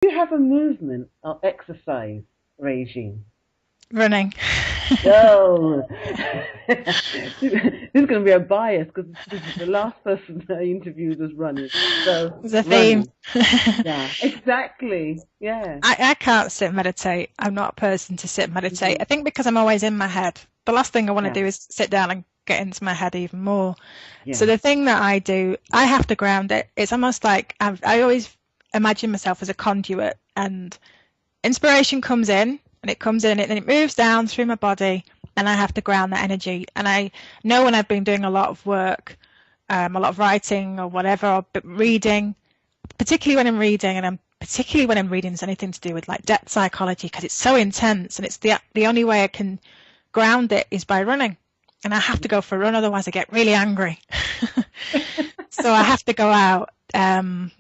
Do you have a movement or exercise regime? Running. Oh, this is going to be a bias because the last person I interviewed was running. So There's a theme. running, yeah, exactly, yeah. I can't sit and meditate. I'm not a person to sit and meditate. Hmm. I think because I'm always in my head. The last thing I want to Yeah, do is sit down and get into my head even more. So yeah, the thing that I do, I have to ground it. It's almost like I always imagine myself as a conduit, and inspiration comes in and it comes in and it moves down through my body, and I have to ground that energy. And I know when I've been doing a lot of work, a lot of writing or whatever, or reading, particularly when I'm reading, and I'm particularly when I'm reading anything to do with like depth psychology, because it's so intense, and it's the only way I can ground it is by running, and I have to go for a run, otherwise I get really angry. So I have to go out, and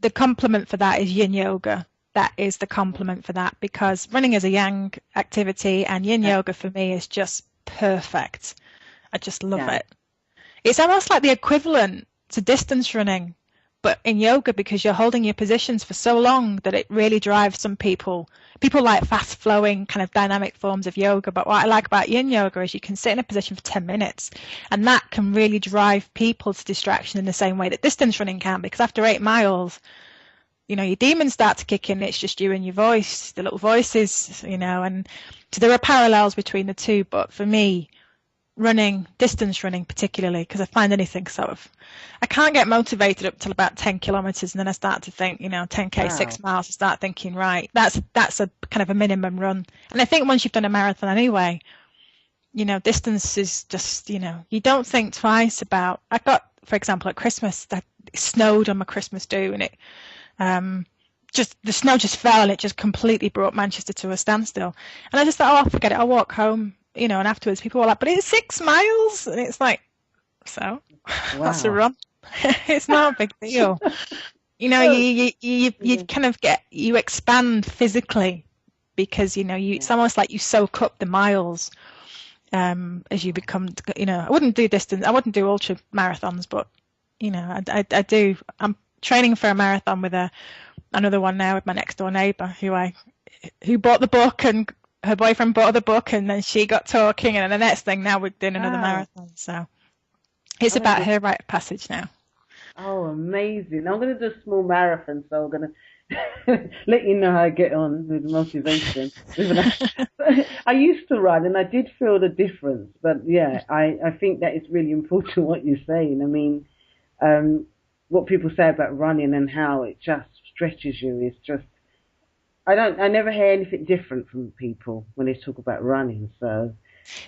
the complement for that is Yin Yoga. That is the complement for that, because running is a yang activity, and Yin yeah, Yoga for me is just perfect. I just love yeah. it. It's almost like the equivalent to distance running, but in yoga, because you're holding your positions for so long that it really drives some people. People like fast flowing kind of dynamic forms of yoga, but what I like about yin yoga is you can sit in a position for 10 minutes, and that can really drive people to distraction in the same way that distance running can, because after 8 miles, your demons start to kick in. It's just you and your voice, the little voices, and so there are parallels between the two. But for me, running, distance running particularly, because I find anything sort of, I can't get motivated up till about 10 kilometers, and then I start to think, 10k, Wow. 6 miles, I start thinking, right, that's a kind of a minimum run. And I think once you've done a marathon anyway, distance is just, you don't think twice about, I got, for example, at Christmas, that it snowed on my Christmas do, and um, the snow just fell, and it just completely brought Manchester to a standstill. And I just thought, oh, forget it, I'll walk home, and afterwards people were like, but it's 6 miles. And it's like, so that's a Wow. run. It's not a big deal. So, You yeah, kind of you expand physically, because, yeah. it's almost like you soak up the miles, as you become, I wouldn't do distance, I wouldn't do ultra marathons, but, I do, I'm training for a marathon with another one now with my next door neighbor who bought the book, and her boyfriend bought the book, and then she got talking, and then the next thing now we're doing another Wow. marathon. So it's I'm going about to her rite of passage now. Oh, amazing. I'm going to do a small marathon, so I'm going to let you know how I get on with motivation. I used to run and I did feel the difference, but yeah, I think that it's really important what you're saying. I mean, um, what people say about running and how it just stretches you is just, I never hear anything different from people when they talk about running. So,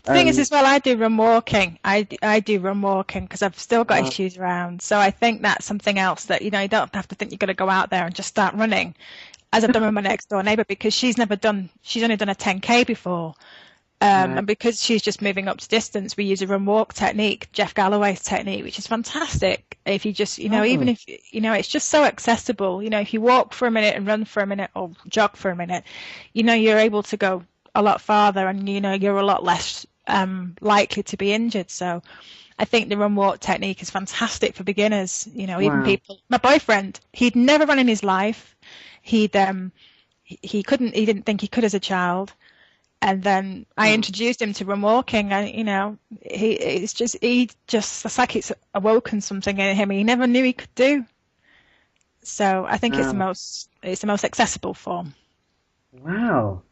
The thing is, um, as well, I do run walking. I do run walking because I've still got uh, issues around. So I think that's something else that, you don't have to think you're going to go out there and just start running, as I've done with my next door neighbor, because she's only done a 10k before. right. And because she's just moving up to distance, we use a run walk technique, Jeff Galloway's technique, which is fantastic. If you just, even Oh, if, it's just so accessible. If you walk for a minute and run for a minute or jog for a minute, you're able to go a lot farther, and, you're a lot less likely to be injured. So I think the run walk technique is fantastic for beginners. Even wow. people, my boyfriend, he'd never run in his life. He didn't think he could as a child, and then I Oh, introduced him to run walking, and it's like it's awoken something in him he never knew he could do. So I think wow. it's the most accessible form. Wow.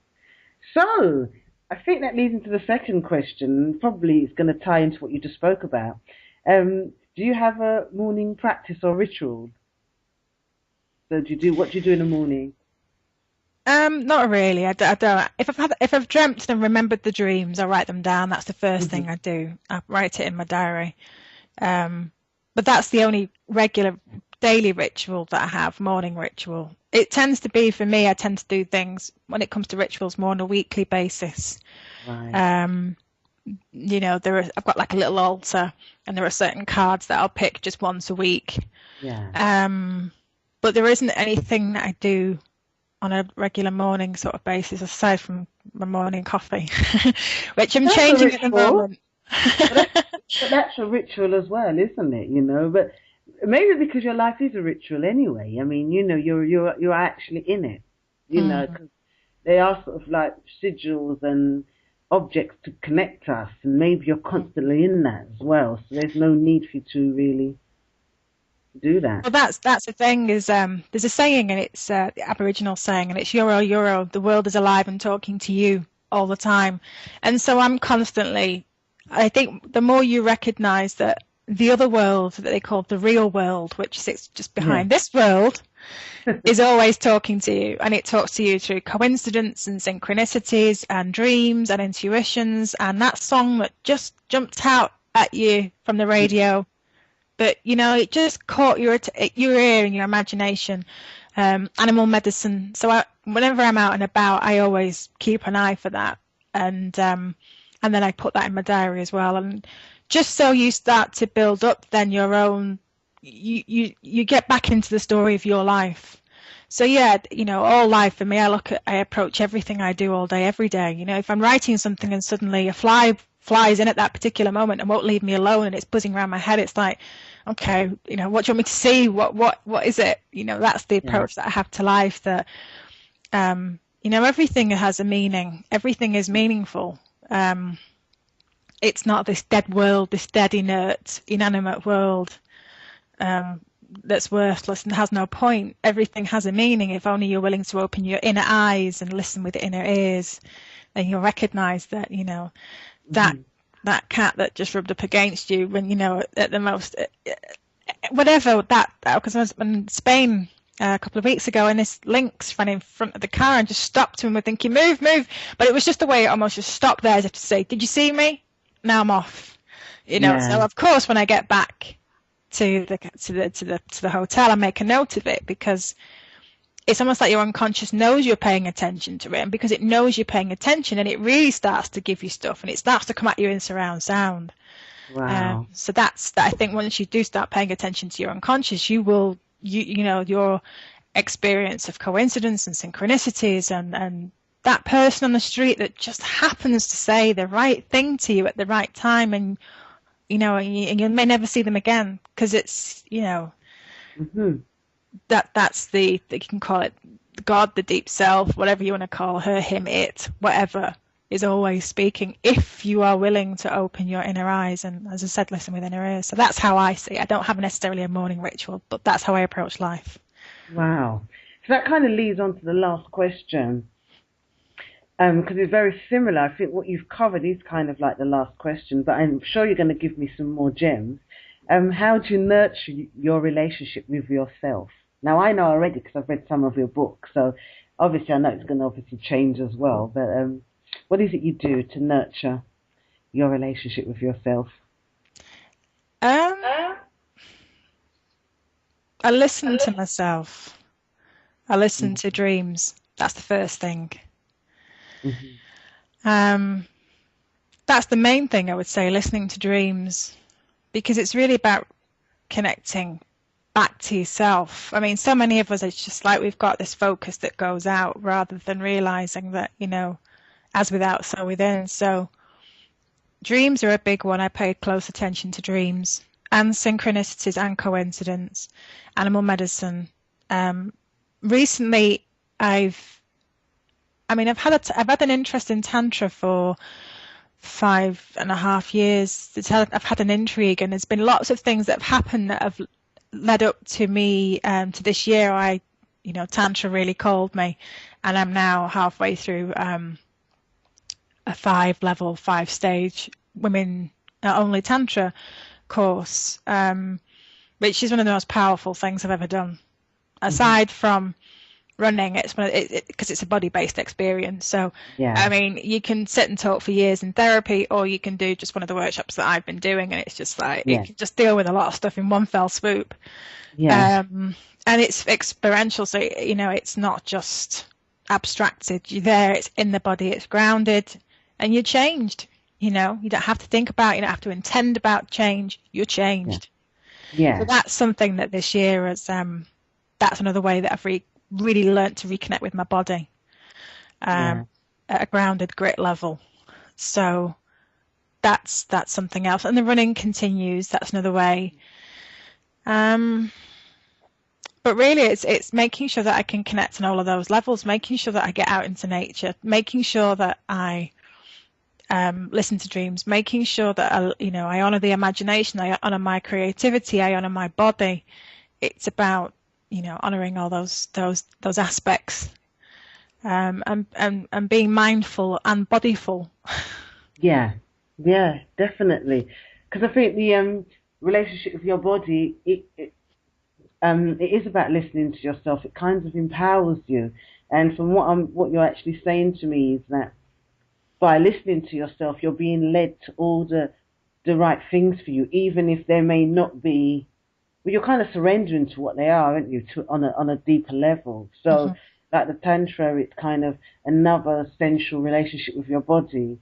So, I think that leads into the second question. Probably it's going to tie into what you just spoke about. Do you have a morning practice or ritual? So, what do you do in the morning? Not really. I don't. If I've dreamt and remembered the dreams, I write them down. That's the first Hmm. thing I do. I write it in my diary. Um, but that's the only regular daily ritual that I have, morning ritual. It tends to be, for me, I tend to do things when it comes to rituals more on a weekly basis. Right. Um, I've got like a little altar, and there are certain cards that I'll pick just once a week. Yeah. Um, but there isn't anything that I do on a regular morning sort of basis aside from my morning coffee, which I'm That's a changing at the ritual. moment. But that's, but that's a ritual as well, isn't it? But maybe because your life is a ritual anyway. I mean, you're actually in it, Mm. 'cause they are sort of like residuals and objects to connect us, and maybe you're constantly in that as well. So there's no need for you to really do that. Well, that's the thing is there's a saying and it's the Aboriginal saying and it's Euro Euro, the world is alive and talking to you all the time. And so I'm constantly, I think the more you recognize that the other world that they call the real world, which sits just Yeah. behind this world, is always talking to you, and it talks to you through coincidence and synchronicities and dreams and intuitions. And that song that just jumped out at you from the radio, but it just caught your ear and your imagination. Animal medicine. So whenever I'm out and about, I always keep an eye for that, and then I put that in my diary as well. And just so you start to build up, then your own. You get back into the story of your life. So yeah, all life for me, I approach everything I do all day, every day. If I'm writing something and suddenly a fly flies in at that particular moment and won't leave me alone and it's buzzing around my head, it's like, okay, what do you want me to see? What is it? That's the approach that I have to life, that everything has a meaning. Everything is meaningful. It's not this dead world, this dead, inert, inanimate world that's worthless and has no point. Everything has a meaning if only you're willing to open your inner eyes and listen with the inner ears, and you'll recognize that, that cat that just rubbed up against you when, at the most, whatever that, because I was in Spain a couple of weeks ago and this lynx ran in front of the car and just stopped and we're thinking, move, but it was just the way it almost just stopped there as if to say, did you see me? Now I'm off. So of course when I get back to the hotel, I make a note of it, because it's almost like your unconscious knows you're paying attention to it, and because it knows you're paying attention, and it really starts to give you stuff, and it starts to come at you in surround sound. Wow. So that's that. I think once you do start paying attention to your unconscious, you will, your experience of coincidence and synchronicities, and that person on the street that just happens to say the right thing to you at the right time, and and you may never see them again, because it's, that's you can call it God, the deep self, whatever you want to call her, him, it, whatever, is always speaking if you are willing to open your inner eyes and, as I said, listen with inner ears. So that's how I see it. I don't have necessarily a morning ritual, but that's how I approach life. Wow. So that kind of leads on to the last question. Because it's very similar. I think what you've covered is kind of like the last question, but I'm sure you're going to give me some more gems. How do you nurture your relationship with yourself? Now, I know already because I've read some of your books, so obviously I know it's going to obviously change as well, but what is it you do to nurture your relationship with yourself? I listen to myself. I listen to dreams. That's the first thing. Mm-hmm. That's the main thing, I would say, listening to dreams, because it's really about connecting back to yourself. I mean, so many of us, it's just like we've got this focus that goes out rather than realizing that, as without, so within. So dreams are a big one. I pay close attention to dreams and synchronicities and coincidence, animal medicine. Recently, I've had an interest in Tantra for 5.5 years. I've had an intrigue, and there's been lots of things that have happened that have led up to me to this year. Tantra really called me, and I'm now halfway through a 5-level, 5-stage women only Tantra course, which is one of the most powerful things I've ever done. Aside from running, it's because it's a body-based experience. So, I mean, you can sit and talk for years in therapy, or you can do just one of the workshops that I've been doing, and it's just like you can just deal with a lot of stuff in one fell swoop. And it's experiential, so it's not just abstracted. You're there, it's in the body, it's grounded, and you're changed. You don't have to think about, you don't have to intend about change. You're changed. So that's something that this year has. That's another way that I've really learnt to reconnect with my body at a grounded grit level. So that's something else. And the running continues. That's another way. But really, it's making sure that I can connect on all of those levels, making sure that I get out into nature, making sure that I listen to dreams, making sure that I honor the imagination, I honor my creativity, I honor my body. It's about honoring all those aspects, and being mindful and bodyful. Yeah, yeah, definitely. Because I think the relationship with your body, it is about listening to yourself. It kind of empowers you. And from what you're actually saying to me is that by listening to yourself, you're being led to all the right things for you, even if there may not be. Well, you're kind of surrendering to what they are, aren't you? On a deeper level. So, Mm-hmm. like the tantra, it's kind of another sensual relationship with your body.